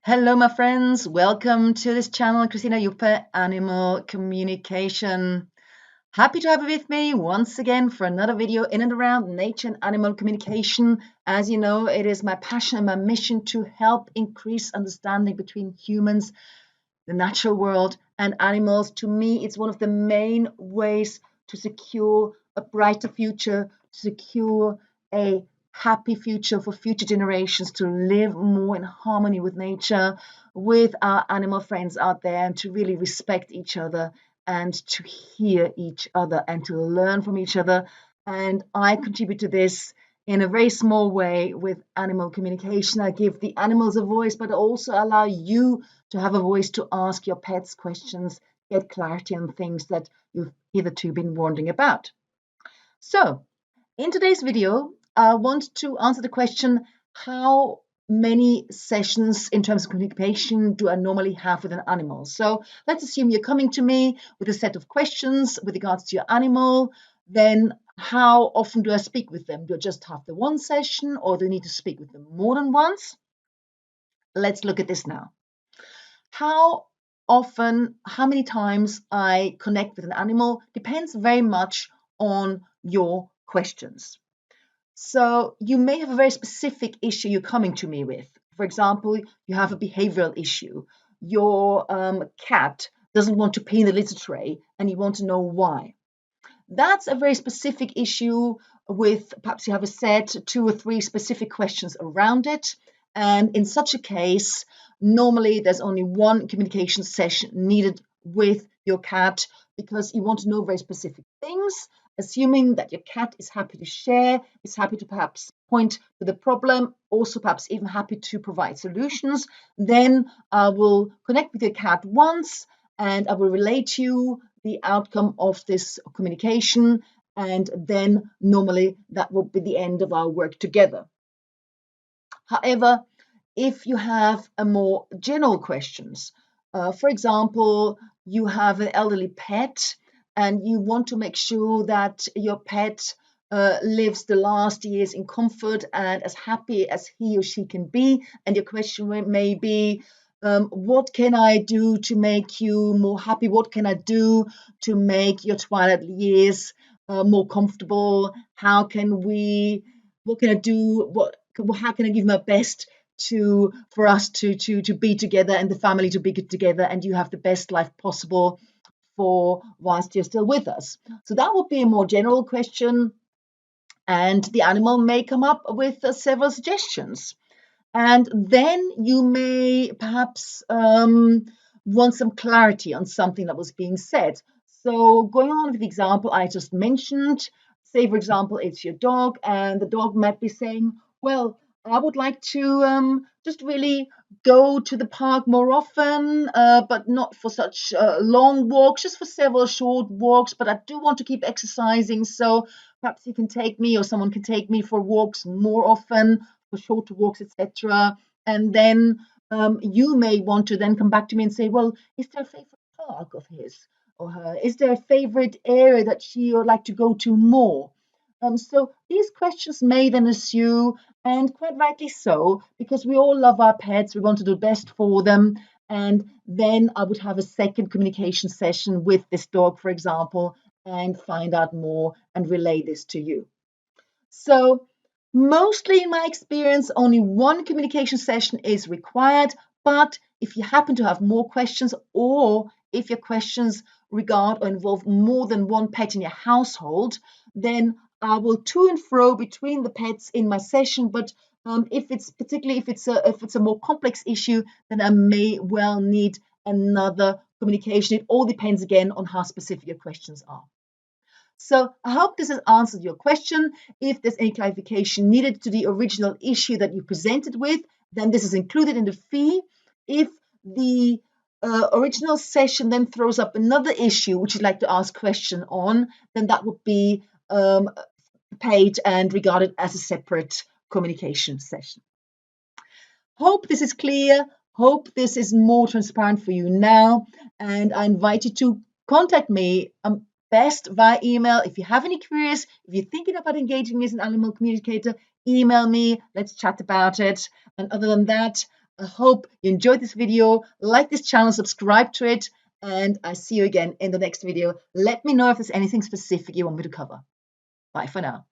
Hello, my friends. Welcome to this channel, Christina Juppe, Animal Communication. Happy to have you with me once again for another video in and around nature and animal communication. As you know, it is my passion and my mission to help increase understanding between humans, the natural world, and animals. To me, it's one of the main ways to secure a brighter future, to secure a happy future for future generations, to live more in harmony with nature, with our animal friends out there, and to really respect each other and to hear each other and to learn from each other. And I contribute to this in a very small way with animal communication. I give the animals a voice, but also allow you to have a voice to ask your pets questions, get clarity on things that you've hitherto been wondering about. So, in today's video, I want to answer the question, how many sessions in terms of communication do I normally have with an animal? So let's assume you're coming to me with a set of questions with regards to your animal. Then how often do I speak with them? Do I just have the one session, or do I need to speak with them more than once? Let's look at this now. How often, how many times I connect with an animal depends very much on your questions. So you may have a very specific issue you're coming to me with. For example, you have a behavioral issue. Your cat doesn't want to pee in the litter tray and you want to know why. That's a very specific issue with perhaps you have a set 2 or 3 specific questions around it. And in such a case, normally there's only one communication session needed with your cat because you want to know very specific things, assuming that your cat is happy to share, is happy to perhaps point to the problem, also perhaps even happy to provide solutions. Then I will connect with your cat once and I will relate to you the outcome of this communication, and then normally that will be the end of our work together. However, if you have a more general questions, for example, you have an elderly pet and you want to make sure that your pet lives the last years in comfort and as happy as he or she can be, and your question may be, what can I do to make you more happy? What can I do to make your twilight years more comfortable? What can I do? How can I give my best for us to be together and the family to be together, and you have the best life possible for whilst you're still with us? So that would be a more general question, and the animal may come up with several suggestions. And then you may perhaps want some clarity on something that was being said. So going on with the example I just mentioned, say, for example, it's your dog, and the dog might be saying, well, I would like to just really go to the park more often, but not for such long walks, just for several short walks. But I do want to keep exercising, so perhaps you can take me or someone can take me for walks more often, for shorter walks, etc. And then you may want to then come back to me and say, well, is there a favorite park of his or her? Is there a favorite area that she would like to go to more? So these questions may then ensue, and quite rightly so, because we all love our pets, we want to do the best for them. And then I would have a second communication session with this dog, for example, and find out more and relay this to you. So mostly in my experience, only one communication session is required. But if you happen to have more questions, or if your questions regard or involve more than one pet in your household, then I will to and fro between the pets in my session. But if it's a more complex issue, then I may well need another communication. It all depends again on how specific your questions are. So I hope this has answered your question. If there's any clarification needed to the original issue that you presented with, then this is included in the fee. If the original session then throws up another issue which you'd like to ask question on, then that would be paid and regarded as a separate communication session. Hope this is clear. Hope this is more transparent for you now. And I invite you to contact me best via email. If you have any queries, if you're thinking about engaging as an animal communicator, email me. Let's chat about it. And other than that, I hope you enjoyed this video. Like this channel, subscribe to it, and I see you again in the next video. Let me know if there's anything specific you want me to cover. Bye for now.